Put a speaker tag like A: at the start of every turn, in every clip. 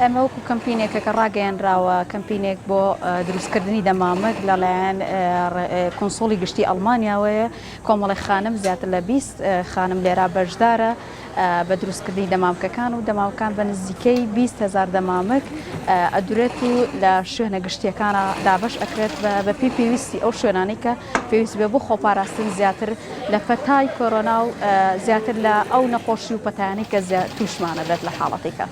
A: ئەمە وەکو کەمپینێکە کە ڕاگەیاندراوە کەمپینێک بۆ دروستکردنی دەمامک لەلایەن کۆنسۆڵی گشتی ئەڵمانیاوەیە کۆمەڵی خانم زیاتر لە 20 خانم لێرا بەشدارە بە دروستکردنی دەمامکەکان و دەمامکان بە نزیکەی 20,000 دەمامک ئەدورێت و لە شوێنە گشتیەکانە دابش ئەکرێت بە پێویستی ئەو شوێنانی کە پێویست بێ بۆ خۆپاراستن زیاتر لە پەتای کۆرۆنا و زیاتر لە ئەو نەخۆشی و پەتایانی کە تووشمانە دێت لە حاڵەتێکە.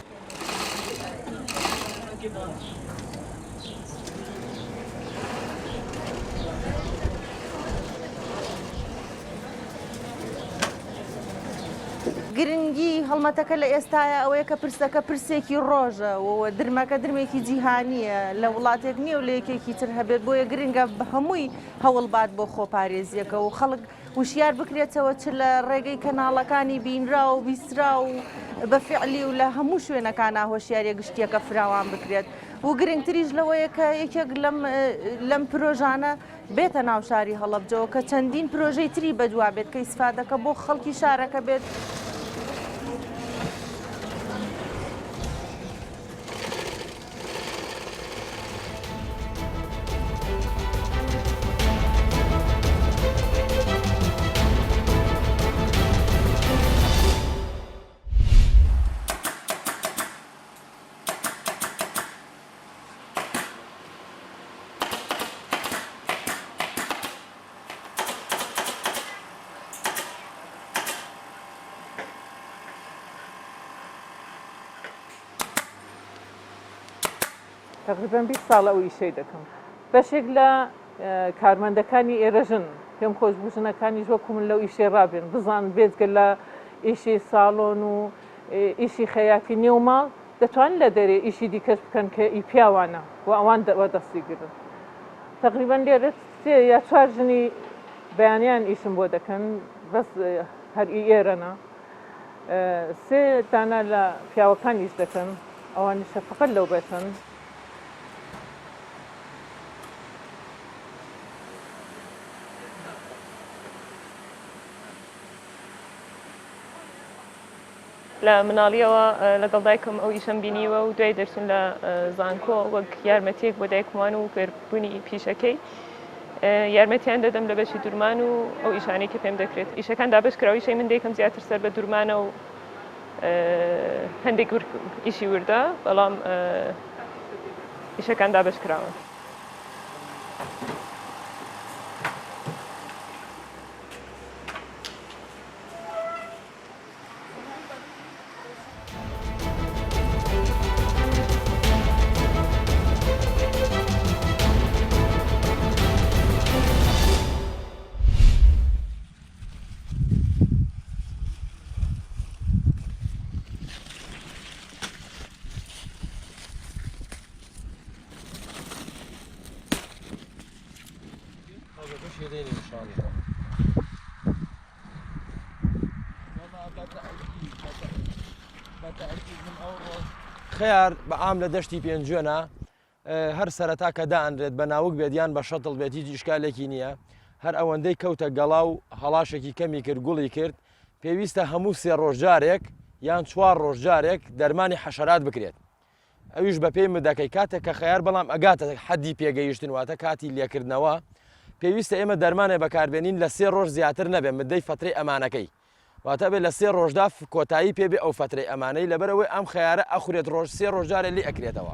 B: گرنگی هەڵمەتەکە لە ئێستاە ئەوەیە کە پرسەکە پرسێکی ڕۆژە و درمەکە درمێکی جیهانیە لە وڵاتێک نییە و لە یەکێکی تر هەبێت بۆیە گرنگە بە هەمووی هەوڵبات بۆ خۆپارێزیەکە و خەڵک وشیار بکرێتەوە چ لە ڕێگەی کەناڵەکانی بینرا و بیسترا و بەفعلی و لە هەموو شوێنەکانە هۆشیاریە گشتیەکە فراوان بکرێت و گرنگتریش لەوەیە کە یەکێک لەم پرۆژانە بێتە ناو شاری هەڵەبجەوە کە چەندین پرۆژەی تری بەدوا بێت کە ئیسفادەکە بۆ خەڵکی شارەکە بێت.
C: تقریبا 20 ساڵە ئەو ئیشەی دەکەم. بەشێک لە کارمەندەکانی ئێرەژن پێم خۆش بوژنەکانی وەکو من لەو ئیشەی ڕابێن بزان بێزگە لە ئیشی ساڵۆن و ئیشی خەیاتی نێوماڵ دەتوانن لە دەرێ ئیشی دیکەش بکەن کە ئی پیاوانە و ئەوان دەستی گرن. تقریبا لێرە 3 یا 4 ژنی بەیانیان ئیشم بۆ دەکەن بەس هەر ئێرەنا 3 دانە لە پیاوەکان ئیش دەکەن ئەوانیشە فقط لەو بەسن.
D: لە مناڵیەوە لەگەڵ دایکم ئەو ئیشەم بینیوە و دوای دەرچین لە زانکۆ وەک یارمەتیەک بۆ دایکمان و فێربوونی پیشەکەی یارمەتیان دەدەم لە بەشی دوورمان و ئەو ئیشانەی کە پێم دەکرێت ئیشەکان دابشکراویشەی من دەیکەم زیاتر سەر بە دوورمانە و هەندێک ئیشی وردە بەڵام ئیشەکان دابشکراوە.
E: خيار بعام لدشتي بينجونا هر سرتا كدان رد بناوك بيديان بشطل بيتي اشكالكي نيه هر اوندي كوتا قلاو هلاشكي كمي كرد قولي كرد بيويستا همو 3 روجاريك يان 4 روجاريك درماني حشرات بكريت اويش بپی مداكي كاتا كخيار بلام اگاتا حدي بيگيشتن واتا كاتي اللي كردنوا بيويستا اما درماني بكاربينين ل 3 روج زياتر نبه مدي فتري امانكي واتابێ لە 3 ڕۆژدا کۆتایی پێبێ ئەو فترەی ئەمانەی لەبەرەوەی ئەم خەیارە ئەخورێت ڕۆژ 3 ڕۆژارێ لی ئەکرێتەوە.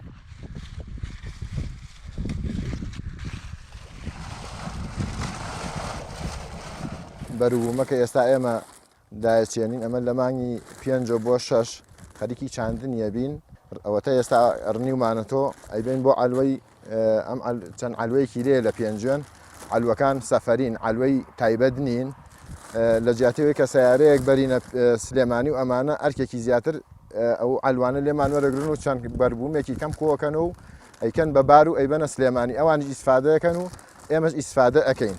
F: بەروبوومەکە ئێستا ئێمە دایەچێنین ئەمە لە مانگی 5 بۆ 6 خەریکی چاندنیە بین ئەوەتە ئێستا ڕنیومانەتۆ ئەیبین بۆ ئەلوەی ئەم چەند ئەلوەیەکی لێ لە پێنجێن ئەلوەکان سەفەرین ئەلوەی تایبەت نین لە جیاتەوەی کە سیارەیەک بەرینە سلێمانی و ئەمانە ئەرکێکی زیاتر ئەو ئەلوانە لێمان وەرەگرن و چەند بەربوومێکی کەم کۆکەن و ئەیکەن بە بار و ئەیبەنە سلێمانی ئەوانی ئیسفادەکەن و ئێمەش ئیسفادە ئەەکەین.